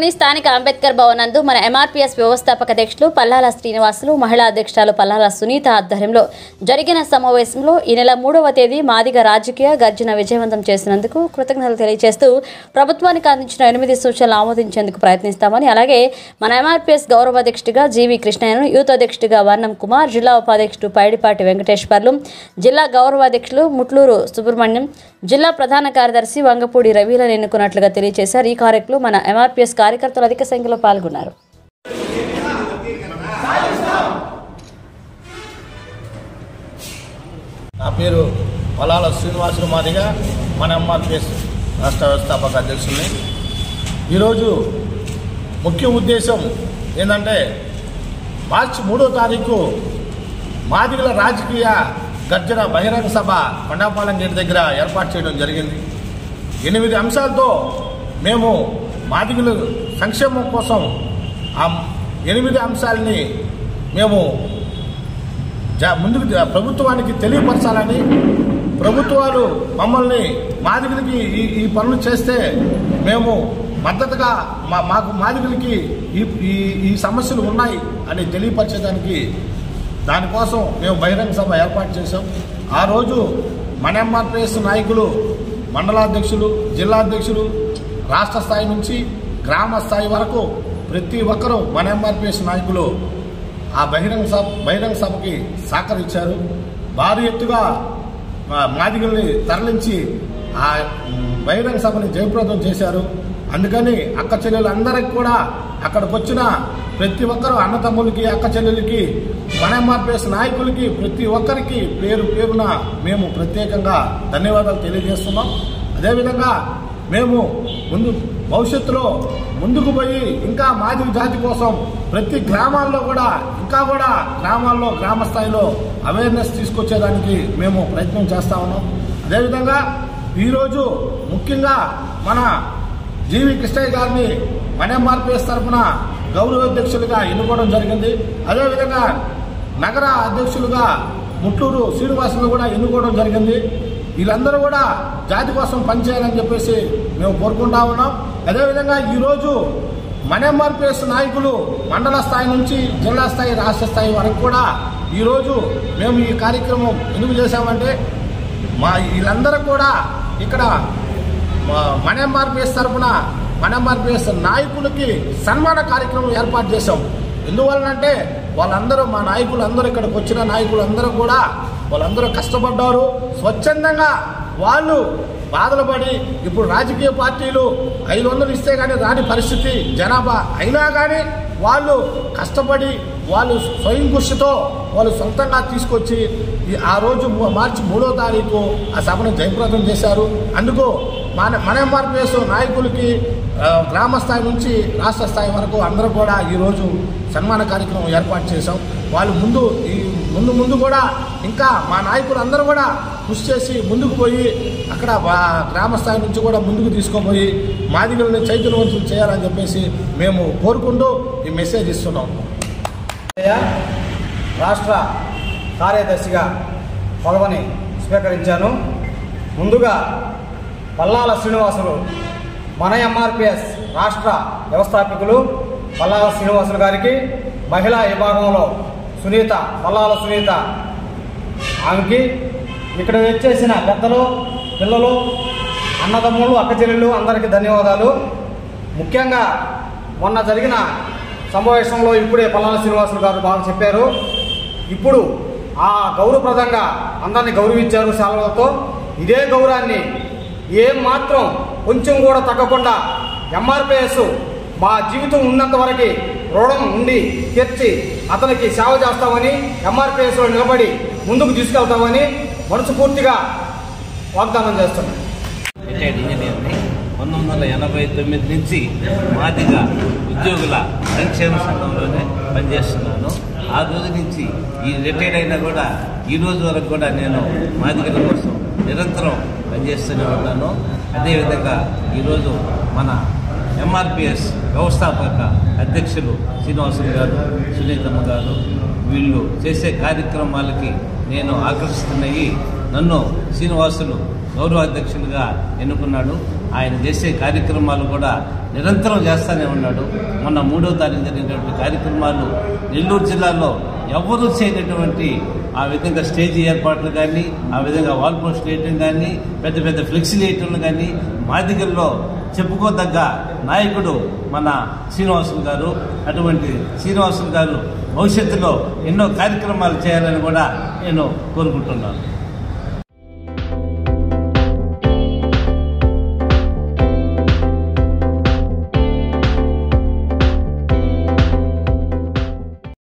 పట్టణంలోని స్థానిక అంబేద్కర్ భవన్ నందు మన ఎంఆర్పీఎస్ వ్యవస్థాపక అధ్యక్షులు పల్లాల శ్రీనివాసులు, మహిళా అధ్యక్షురాలు పల్లాల సునీత ఆధ్వర్యంలో జరిగిన సమావేశంలో ఈ నెల 3వ తేదీ మాదిగ రాజకీయ గర్జన విజయవంతం చేసినందుకు కృతజ్ఞతలు తెలియజేస్తూ ప్రభుత్వానికి అందించిన 8 సూచనలు ఆమోదించేందుకు ప్రయత్నిస్తామని, అలాగే మన ఎంఆర్పీఎస్ గౌరవ అధ్యక్షుడిగా జీవి కృష్ణయ్యను, యూత్ అధ్యక్షుడిగా వర్ణం కుమార్, జిల్లా ఉపాధ్యక్షుడు పైడిపాటి వెంకటేశ్వర్లు, జిల్లా గౌరవ అధ్యక్షులు ముట్లూరు సుబ్రహ్మణ్యం, జిల్లా ప్రధాన కార్యదర్శి వంగపూడి రవిలను ఎన్నుకున్నట్లుగా తెలియజేశారు. ఈ కార్యక్రమంలో మన ఎంఆర్పీఎస్ కార్యకర్తలు అధిక సంఖ్యలో పాల్గొన్నారు. నా పేరు పల్లాల శ్రీనివాసులు మాదిగ, మన ఎంఆర్పీఎస్ రాష్ట్ర వ్యవస్థాపక అధ్యక్షుల్ని. ఈరోజు ముఖ్య ఉద్దేశం ఏంటంటే మార్చి 3వ తారీఖు మాదిగల రాజకీయ గర్జన బహిరంగ సభ కొండాపాలెం గేట్ దగ్గర ఏర్పాటు చేయడం జరిగింది. 8 అంశాలతో మేము మాదిగల సంక్షేమం కోసం ఆ 8 అంశాలని మేము ముందుకు ప్రభుత్వానికి తెలియపరచాలని, ప్రభుత్వాలు మమ్మల్ని మాదిగలకి ఈ పనులు చేస్తే మేము మద్దతుగా మాకు మాదిగలకి ఈ సమస్యలు ఉన్నాయి అని తెలియపరచడానికి దానికోసం మేము బహిరంగ సభ ఏర్పాటు చేశాం. ఆ రోజు మన ఎంఆర్పీఎస్ నాయకులు, మండలాధ్యక్షులు, జిల్లా అధ్యక్షులు, రాష్ట్ర స్థాయి నుంచి గ్రామ స్థాయి వరకు ప్రతి ఒక్కరూ మన ఎంఆర్పీఎస్ నాయకులు ఆ బహిరంగ సభకి సహకరించారు. భారీ ఎత్తుగా మాదిగల్ని తరలించి ఆ బహిరంగ సభని జయప్రదం చేశారు. అందుకని అక్క చెల్లెలందరికీ కూడా అక్కడికి వచ్చిన ప్రతి ఒక్కరు అన్నతమ్ములకి, అక్క చెల్లెలకి, మన ఎంఆర్పీఎస్ నాయకులకి ప్రతి ఒక్కరికి పేరు పేరున మేము ప్రత్యేకంగా ధన్యవాదాలు తెలియజేస్తున్నాం. అదేవిధంగా మేము భవిష్యత్తులో ముందుకు పోయి ఇంకా మాదిగ జాతి కోసం ప్రతి గ్రామాల్లో కూడా గ్రామాల్లో గ్రామ స్థాయిలో అవేర్నెస్ తీసుకొచ్చేదానికి మేము ప్రయత్నం చేస్తా ఉన్నాం. అదేవిధంగా ఈరోజు ముఖ్యంగా మన జీవి కృష్ణయ్య గారిని మన ఎంఆర్పీఎస్ తరఫున గౌరవ అధ్యక్షులుగా ఎన్నుకోవడం జరిగింది. అదేవిధంగా నగర అధ్యక్షులుగా ముట్లూరు శ్రీనివాసులు కూడా ఎన్నుకోవడం జరిగింది. వీళ్ళందరూ కూడా జాతి కోసం పనిచేయాలని చెప్పేసి మేము కోరుకుంటా ఉన్నాం. అదేవిధంగా ఈరోజు మన ఎంఆర్పీఎస్ నాయకులు మండల స్థాయి నుంచి జిల్లా స్థాయి, రాష్ట్ర స్థాయి వరకు కూడా ఈరోజు మేము ఈ కార్యక్రమం ఎందుకు చేశామంటే వీళ్ళందరూ కూడా ఇక్కడ మన ఎంఆర్పీఎస్ తరఫున మన ఎంఆర్పీఎస్ నాయకులకి సన్మాన కార్యక్రమం ఏర్పాటు చేశాం. ఎందువలనంటే వాళ్ళందరూ మా నాయకులు అందరూ ఇక్కడికి వచ్చిన నాయకులందరూ కూడా వాళ్ళందరూ కష్టపడ్డారు. స్వచ్ఛందంగా వాళ్ళు బాధలు పడి ఇప్పుడు రాజకీయ పార్టీలు 500 ఇస్తే కానీ రాని పరిస్థితి జనాభా అయినా కానీ వాళ్ళు కష్టపడి వాళ్ళు స్వయం కృషితో వాళ్ళు సొంతంగా తీసుకొచ్చి ఆ రోజు మార్చి 3వ తారీఖు ఆ సభను జయప్రదం చేశారు. అందుకు మన ఎంఆర్పీఎస్ నాయకులకి గ్రామ స్థాయి నుంచి రాష్ట్ర స్థాయి వరకు అందరూ కూడా ఈరోజు సన్మాన కార్యక్రమం ఏర్పాటు చేశాం. వాళ్ళు ముందు కూడా ఇంకా మా నాయకులు అందరూ కూడా కృషి చేసి ముందుకు పోయి అక్కడ గ్రామ స్థాయి నుంచి కూడా ముందుకు తీసుకుపోయి మాదిగలని చైతన్యవంతులు చేయాలని చెప్పేసి మేము కోరుకుంటూ ఈ మెసేజ్ ఇస్తున్నాం. రాష్ట్ర కార్యదర్శిగా పదవిని స్వీకరించాను. ముందుగా పల్లాల శ్రీనివాసులు, మన ఎంఆర్పీఎస్ రాష్ట్ర వ్యవస్థాపకులు పల్లాల శ్రీనివాసులు గారికి, మహిళా విభాగంలో పల్లాల సునీత ఆమెకి, ఇక్కడ వచ్చేసిన పెద్దలు, పిల్లలు, అన్నదమ్ములు, అక్క చెల్లెళ్ళు అందరికీ ధన్యవాదాలు. ముఖ్యంగా మొన్న జరిగిన సమావేశంలో ఇప్పుడే పల్లాల శ్రీనివాసులు గారు బాగా చెప్పారు. ఇప్పుడు ఆ గౌరవప్రదంగా అందరినీ గౌరవించారు సెలవులతో. ఇదే గౌరవాన్ని ఏం మాత్రం కొంచెం కూడా తగ్గకుండా ఎంఆర్పీఎస్ మా జీవితం ఉన్నంత వరకు రుణం ఉండి తీర్చి అతనికి సేవ చేస్తామని, ఎంఆర్పీఎస్లో నిలబడి ముందుకు తీసుకెళ్తామని మనస్ఫూర్తిగా వాగ్దానం చేస్తున్నాం. రిటైర్డ్ ఇంజనీర్ని 1989 నుంచి మాదిగ ఉద్యోగుల సంక్షేమ సంఘంలోనే పనిచేస్తున్నాను. ఆ రోజు నుంచి ఈ రిటైర్డ్ అయినా కూడా ఈ రోజు వరకు కూడా నేను మాదిగల కోసం నిరంతరం పనిచేస్తూనే ఉన్నాను. అదేవిధంగా ఈరోజు మన ఎంఆర్పీఎస్ వ్యవస్థాపక అధ్యక్షులు శ్రీనివాసులు గారు, సునీతమ్మ గారు వీళ్ళు చేసే కార్యక్రమాలకి నేను ఆకర్షిస్తున్నాయి. నన్ను శ్రీనివాసులు గౌరవాధ్యక్షులుగా ఎన్నుకున్నాడు. ఆయన చేసే కార్యక్రమాలు కూడా నిరంతరం చేస్తూనే ఉన్నాడు. మొన్న 3వ తారీఖు జరిగినటువంటి కార్యక్రమాలు నెల్లూరు జిల్లాలో ఎవరూ చేయనటువంటి ఆ విధంగా స్టేజ్ ఏర్పాట్లు కానీ, ఆ విధంగా వాల్ పోస్టులు వేయటం కానీ, పెద్ద పెద్ద ఫ్లెక్సీలు వేయటం కానీ, మాదిగల్లో చెప్పుకోదగ్గ నాయకుడు మన శ్రీనివాసులు గారు. అటువంటి శ్రీనివాసులు గారు భవిష్యత్తులో ఎన్నో కార్యక్రమాలు చేయాలని కూడా నేను కోరుకుంటున్నాను.